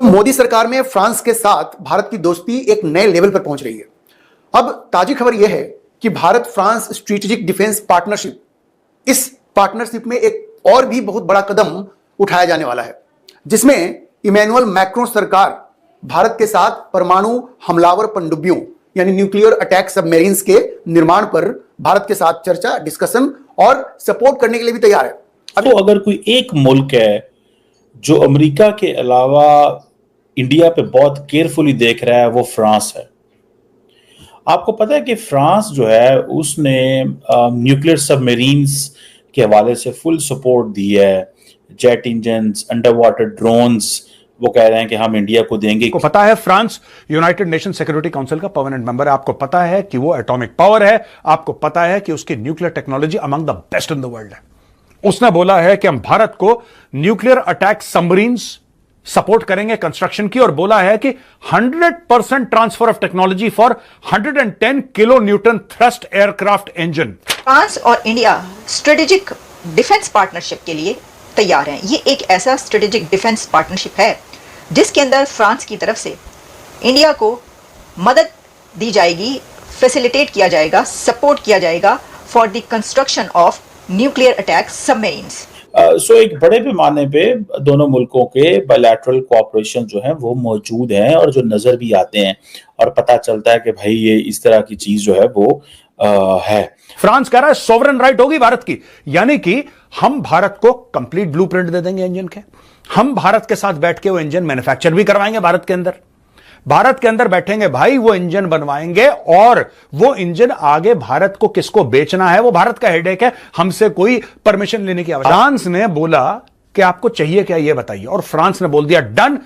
मोदी सरकार में फ्रांस के साथ भारत की दोस्ती एक नए लेवल पर पहुंच रही है। अब ताजी खबर यह है कि Bharat France strategic defence partnership, इस पार्टनरशिप में एक और भी बहुत बड़ा कदम उठाया जाने वाला है, जिसमें इमैनुअल मैक्रों सरकार भारत के साथ परमाणु हमलावर पनडुब्बियों यानी न्यूक्लियर अटैक सबमरीन्स के निर्माण पर भारत के साथ चर्चा, डिस्कशन और सपोर्ट करने के लिए भी तैयार है। तो अगर कोई एक मुल्क है जो अमेरिका के अलावा इंडिया पे बहुत केयरफुली देख रहा है, वो फ्रांस है। आपको पता है कि फ्रांस जो है उसने न्यूक्लियर सबमरीन्स के हवाले से फुल सपोर्ट दी है, jet engines, under water drones, वो कह रहे हैं कि हम इंडिया को देंगे। आपको पता है France United nation security council का परमानेंट मेंबर है। आपको पता है कि वो एटॉमिक पावर है। आपको पता है कि उसकी nuclear technology among the best in the world है। उसने बोला है कि हम भारत को न्यूक्लियर अटैक सबमरीन्स सपोर्ट करेंगे कंस्ट्रक्शन की, और बोला है कि 100% transfer of technology for 110 kilo newton thrust aircraft engine. France और इंडिया स्ट्रेटेजिक डिफेंस पार्टनरशिप के लिए तैयार हैं। ये एक ऐसा स्ट्रेटेजिक डिफेंस पार्टनरशिप है जिसके अंदर फ्रांस की तरफ से इंडिया को मदद दी जाएगी, फैसिलिटेट किया जाएगा, सपोर्ट किया जाएगा for the construction of nuclear attack submarines. So एक बड़े पैमाने पे दोनों मुल्कों के बायलैटरल कोऑपरेशन जो है वो मौजूद हैं और जो नजर भी आते हैं और पता चलता है कि भाई ये इस तरह की चीज जो है वो है। फ्रांस कह रहा है सोवरेन राइट होगी भारत की, यानी कि हम भारत को कंप्लीट ब्लूप्रिंट दे देंगे इंजन के। हम भारत के साथ बैठ के वो इंजन मैन्युफैक्चर भी करवाएंगे भारत के अंदर। भारत के अंदर बैठेंगे भाई, वो इंजन बनवाएंगे और वो इंजन आगे भारत को किसको बेचना है वो भारत का हेडेक है, हमसे कोई परमिशन लेने की आवश्यकता। फ्रांस ने बोला कि आपको चाहिए क्या ये बताइए, और फ्रांस ने बोल दिया डन।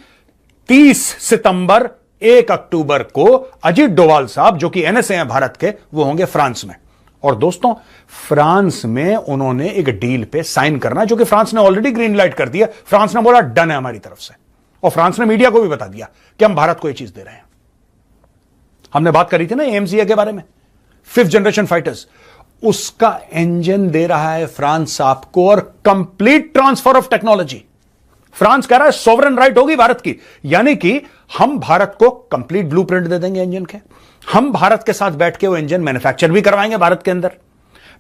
30 सितंबर 1 अक्टूबर को अजीत डोवाल साहब जो कि एनएसए हैं भारत के, वो होंगे फ्रांस में। और दोस्तों, फ्रांस में उन्होंने एक डील पे साइन करना, जो कि फ्रांस ने ऑलरेडी ग्रीन लाइट कर दिया। फ्रांस ने बोला डन है हमारी तरफ से, और फ्रांस ने मीडिया को भी बता दिया कि हम भारत को ये चीज दे रहे हैं। हमने बात करी थी ना एएमसीए के बारे में, 5th जनरेशन फाइटर्स, उसका इंजन दे रहा है फ्रांस आपको, और complete transfer of technology. France कह रहा है सोवरेन राइट होगी भारत की, यानी कि हम भारत को कंप्लीट ब्लूप्रिंट दे देंगे इंजन के। हम भारत के साथ बैठ के वो इंजन मैन्युफैक्चर भी करवाएंगे भारत के अंदर।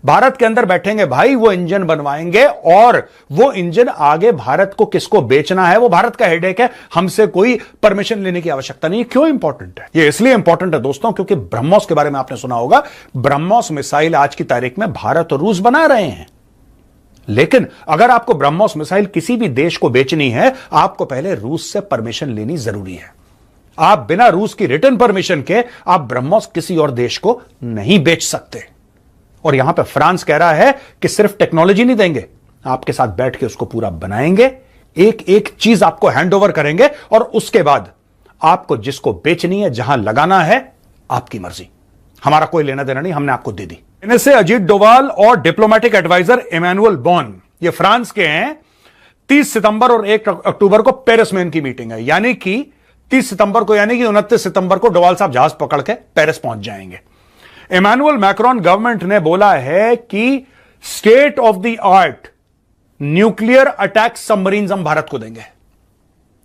भारत के अंदर बैठेंगे भाई, वो इंजन बनवाएंगे और वो इंजन आगे भारत को किसको बेचना है वो भारत का हेडेक है, हमसे कोई परमिशन लेने की आवश्यकता नहीं। क्यों इंपॉर्टेंट है ये? इसलिए इंपॉर्टेंट है दोस्तों क्योंकि ब्रह्मोस के बारे में आपने सुना होगा। ब्रह्मोस मिसाइल आज की तारीख में भारत और रूस बना रहे हैं, लेकिन अगर आपको ब्रह्मोस मिसाइल किसी भी देश को बेचनी है, आपको पहले रूस से परमिशन लेनी जरूरी है। आप बिना रूस की रिटर्न परमिशन के आप ब्रह्मोस किसी और देश को नहीं बेच सकते। और यहां पे फ्रांस कह रहा है कि सिर्फ टेक्नोलॉजी नहीं देंगे, आपके साथ बैठ के उसको पूरा बनाएंगे, एक एक चीज आपको हैंडओवर करेंगे, और उसके बाद आपको जिसको बेचनी है, जहां लगाना है, आपकी मर्जी, हमारा कोई लेना देना नहीं, हमने आपको दे दी। इनसे अजीत डोवाल और डिप्लोमेटिक एडवाइजर इमैनुअल बॉन, ये फ्रांस के हैं। 30 सितंबर और 1 अक्टूबर को पेरिस में इनकी मीटिंग है, यानी कि 30 सितंबर को, यानी कि 29 सितंबर को डोवाल साहब जहाज पकड़ के पेरिस पहुंच जाएंगे। इमैनुअल मैक्रोन गवर्नमेंट ने बोला है कि state of the art nuclear attack submarines हम भारत को देंगे।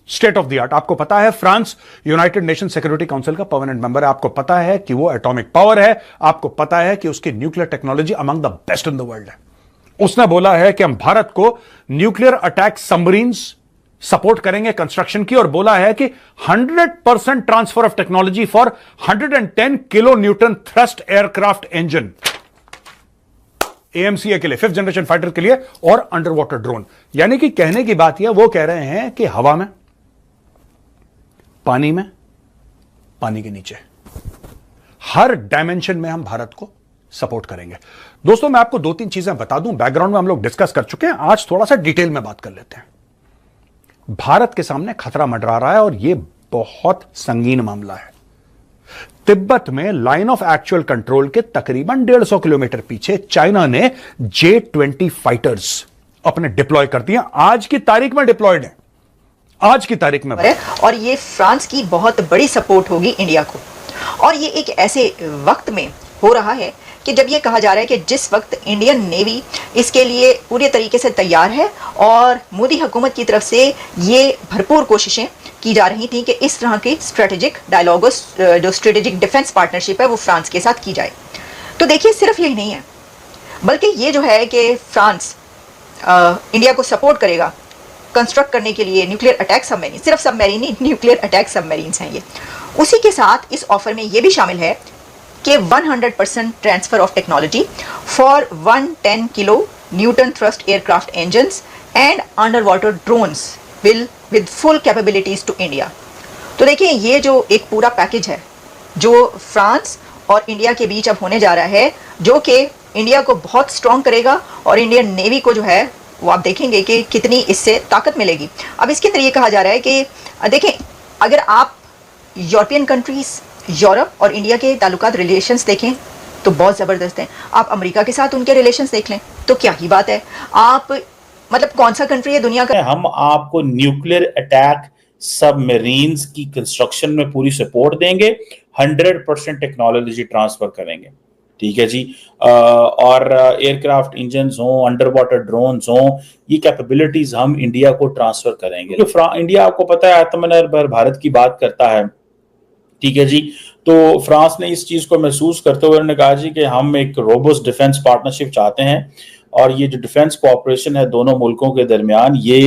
State of the art. आपको पता है France United nation security council का परमानेंट मेंबर है। आपको पता है कि वो एटॉमिक पावर है। आपको पता है कि उसकी nuclear technology among the best in the world है। उसने बोला है कि हम भारत को न्यूक्लियर अटैक सबमरीन्स सपोर्ट करेंगे कंस्ट्रक्शन की, और बोला है कि 100% transfer of technology for 110 kilo newton thrust aircraft engine, AMCA के लिए, 5th जनरेशन फाइटर के लिए, और अंडर वाटर ड्रोन। यानी कि कहने की बात यह, वो कह रहे हैं कि हवा में, पानी में, पानी के नीचे, हर डायमेंशन में हम भारत को सपोर्ट करेंगे। दोस्तों, मैं आपको 2-3 चीजें बता दूं, बैकग्राउंड में हम लोग डिस्कस कर चुके हैं, आज थोड़ा सा डिटेल में बात कर लेते हैं। भारत के सामने खतरा मंडरा रहा है और यह बहुत संगीन मामला है। तिब्बत में लाइन ऑफ एक्चुअल कंट्रोल के तकरीबन 150 किलोमीटर पीछे चाइना ने J-20 फाइटर्स अपने डिप्लॉय कर दिए। आज की तारीख में डिप्लॉयड है, आज की तारीख में। और ये फ्रांस की बहुत बड़ी सपोर्ट होगी इंडिया को, और ये एक ऐसे वक्त में हो रहा है कि जब ये कहा जा रहा है कि जिस वक्त इंडियन नेवी इसके लिए पूरे तरीके से तैयार है और मोदी हुकूमत की तरफ से ये भरपूर कोशिशें की जा रही थी कि इस तरह की स्ट्रेटेजिक डायलॉग, जो स्ट्रेटेजिक डिफेंस पार्टनरशिप है वो फ्रांस के साथ की जाए। तो देखिए सिर्फ यही नहीं है, बल्कि ये जो है कि फ्रांस इंडिया को सपोर्ट करेगा कंस्ट्रक्ट करने के लिए न्यूक्लियर अटैक सबमरीन, सिर्फ सबमरीन नहीं, न्यूक्लियर अटैक सबमरीन्स हैं ये। उसी के साथ इस ऑफर में ये भी शामिल है कि 100% transfer of technology for 110 kilo newton thrust aircraft engines and under water drones will with full capabilities to India. तो देखिए ये जो एक पूरा पैकेज है जो फ्रांस और इंडिया के बीच अब होने जा रहा है, जो कि इंडिया को बहुत स्ट्रॉन्ग करेगा और इंडियन नेवी को जो है वो आप देखेंगे कि कितनी इससे ताकत मिलेगी। अब इसके अंदर ये कहा जा रहा है कि देखें, अगर आप यूरोपियन कंट्रीज, यूरोप और इंडिया के ताल्लुकात, रिलेशंस देखें तो बहुत ज़बरदस्त हैं। आप अमेरिका के साथ उनके रिलेशंस देख लें तो क्या ही बात है। आप मतलब कौन सा कंट्री है दुनिया का, हम आपको न्यूक्लियर अटैक सबमरीन्स की कंस्ट्रक्शन में पूरी सपोर्ट देंगे, 100% टेक्नोलॉजी ट्रांसफर करेंगे, ठीक है जी। और एयरक्राफ्ट इंजन्स हों, अंडर वाटर ड्रोन्स हों, ये कैपेबिलिटीज हम इंडिया को ट्रांसफर करेंगे। जो इंडिया आपको पता है आत्मनिर्भर भारत की बात करता है, ठीक है जी। तो फ्रांस ने इस चीज को महसूस करते हुए उन्होंने कहा जी कि हम एक रोबस्ट डिफेंस पार्टनरशिप चाहते हैं, और ये जो डिफेंस कोऑपरेशन है दोनों मुल्कों के दरमियान, ये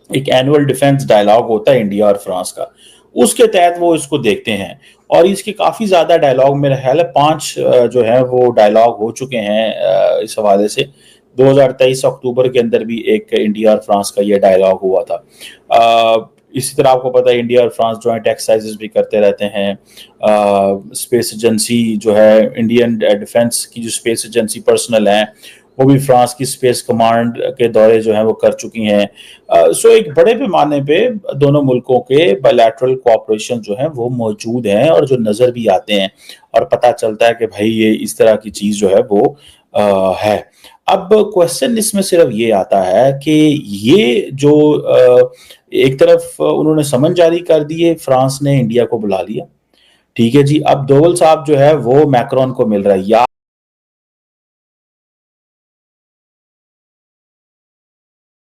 एक एनुअल डिफेंस डायलॉग होता है इंडिया और फ्रांस का, उसके तहत वो इसको देखते हैं। और इसके काफी ज्यादा डायलॉग, मेरा ख्याल है 5 जो है वो डायलॉग हो चुके हैं इस हवाले से। 2023 अक्टूबर के अंदर भी एक इंडिया और फ्रांस का ये डायलॉग हुआ था। इसी तरह आपको पता है इंडिया और फ्रांस जॉइंट एक्सरसाइजेस भी करते रहते हैं। स्पेस एजेंसी जो है, इंडियन डिफेंस की जो स्पेस एजेंसी पर्सनल हैं वो भी फ्रांस की स्पेस कमांड के दौरे जो हैं वो कर चुकी हैं। सो एक बड़े पैमाने पे दोनों मुल्कों के बायलैटरल कोऑपरेशन जो है वो मौजूद हैं, और जो नजर भी आते हैं और पता चलता है कि भाई ये इस तरह की चीज जो है वो है। अब क्वेश्चन इसमें सिर्फ ये आता है कि ये जो एक तरफ उन्होंने समन जारी कर दिए, फ्रांस ने इंडिया को बुला लिया, ठीक है जी। अब दोवल साहब जो है वो मैक्रोन को मिल रहा है, या